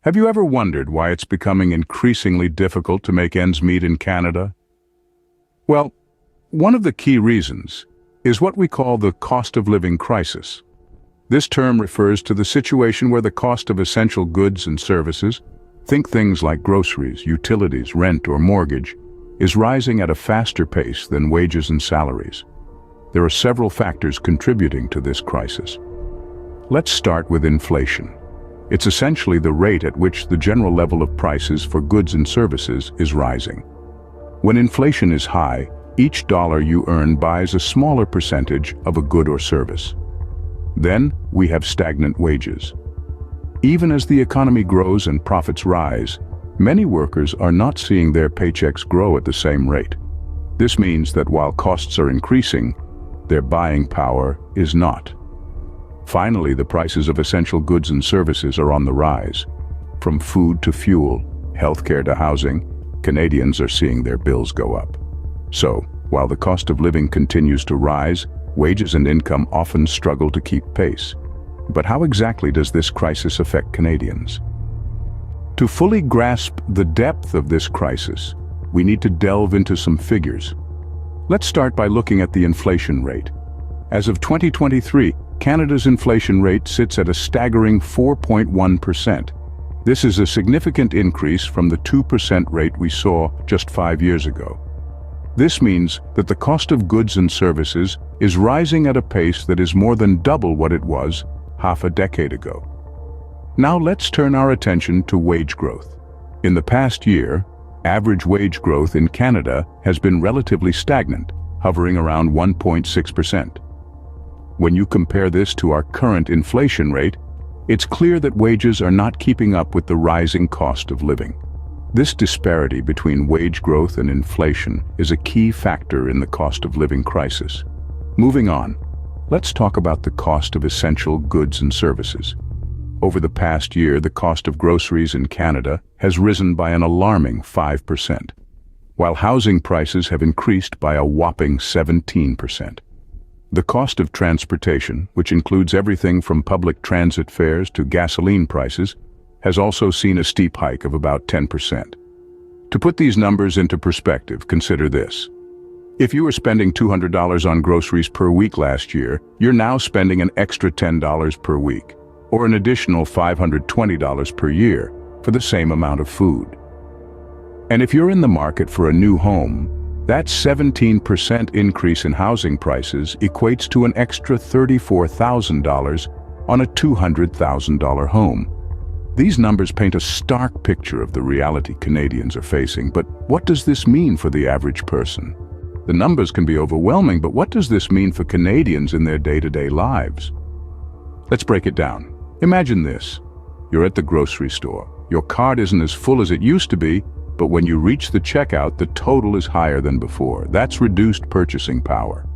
Have you ever wondered why it's becoming increasingly difficult to make ends meet in Canada? Well, one of the key reasons is what we call the cost of living crisis. This term refers to the situation where the cost of essential goods and services, think things like groceries, utilities, rent, or mortgage, is rising at a faster pace than wages and salaries. There are several factors contributing to this crisis. Let's start with inflation. It's essentially the rate at which the general level of prices for goods and services is rising. When inflation is high, each dollar you earn buys a smaller percentage of a good or service. Then we have stagnant wages. Even as the economy grows and profits rise, many workers are not seeing their paychecks grow at the same rate. This means that while costs are increasing, their buying power is not. Finally, the prices of essential goods and services are on the rise. From food to fuel, healthcare to housing, Canadians are seeing their bills go up. So, while the cost of living continues to rise, wages and income often struggle to keep pace. But how exactly does this crisis affect Canadians? To fully grasp the depth of this crisis, we need to delve into some figures. Let's start by looking at the inflation rate. As of 2023, Canada's inflation rate sits at a staggering 4.1%. This is a significant increase from the 2% rate we saw just 5 years ago. This means that the cost of goods and services is rising at a pace that is more than double what it was half a decade ago. Now let's turn our attention to wage growth. In the past year, average wage growth in Canada has been relatively stagnant, hovering around 1.6%. When you compare this to our current inflation rate, it's clear that wages are not keeping up with the rising cost of living. This disparity between wage growth and inflation is a key factor in the cost of living crisis. Moving on, let's talk about the cost of essential goods and services. Over the past year, the cost of groceries in Canada has risen by an alarming 5%, while housing prices have increased by a whopping 17%. The cost of transportation, which includes everything from public transit fares to gasoline prices, has also seen a steep hike of about 10%. To put these numbers into perspective, consider this. If you were spending $200 on groceries per week last year, you're now spending an extra $10 per week, or an additional $520 per year for the same amount of food. And if you're in the market for a new home, that 17% increase in housing prices equates to an extra $34,000 on a $200,000 home. These numbers paint a stark picture of the reality Canadians are facing, but what does this mean for the average person? The numbers can be overwhelming, but what does this mean for Canadians in their day-to-day lives? Let's break it down. Imagine this. You're at the grocery store. Your cart isn't as full as it used to be, but when you reach the checkout, the total is higher than before. That's reduced purchasing power.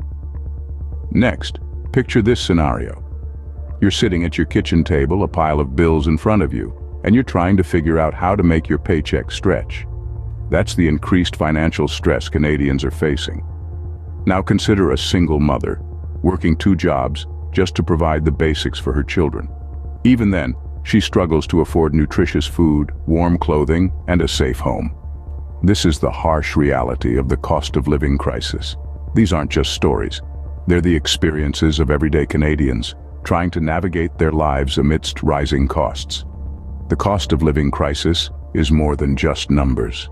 Next, picture this scenario. You're sitting at your kitchen table, a pile of bills in front of you, and you're trying to figure out how to make your paycheck stretch. That's the increased financial stress Canadians are facing. Now consider a single mother, working 2 jobs just to provide the basics for her children. Even then, she struggles to afford nutritious food, warm clothing, and a safe home. This is the harsh reality of the cost of living crisis. These aren't just stories. They're the experiences of everyday Canadians trying to navigate their lives amidst rising costs. The cost of living crisis is more than just numbers.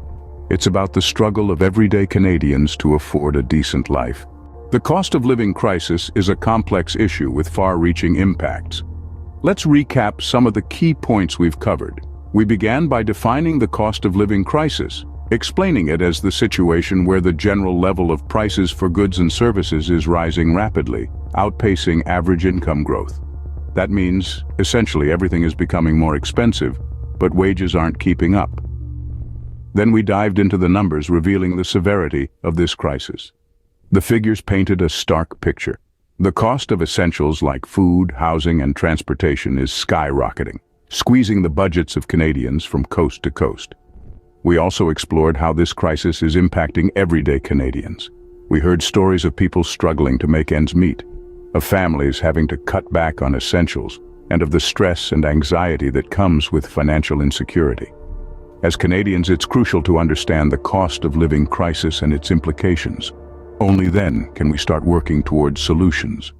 It's about the struggle of everyday Canadians to afford a decent life. The cost of living crisis is a complex issue with far-reaching impacts. Let's recap some of the key points we've covered. We began by defining the cost of living crisis, explaining it as the situation where the general level of prices for goods and services is rising rapidly, outpacing average income growth. That means, essentially, everything is becoming more expensive, but wages aren't keeping up. Then we dived into the numbers, revealing the severity of this crisis. The figures painted a stark picture. The cost of essentials like food, housing, and transportation is skyrocketing, squeezing the budgets of Canadians from coast to coast. We also explored how this crisis is impacting everyday Canadians. We heard stories of people struggling to make ends meet, of families having to cut back on essentials, and of the stress and anxiety that comes with financial insecurity. As Canadians, it's crucial to understand the cost of living crisis and its implications. Only then can we start working towards solutions.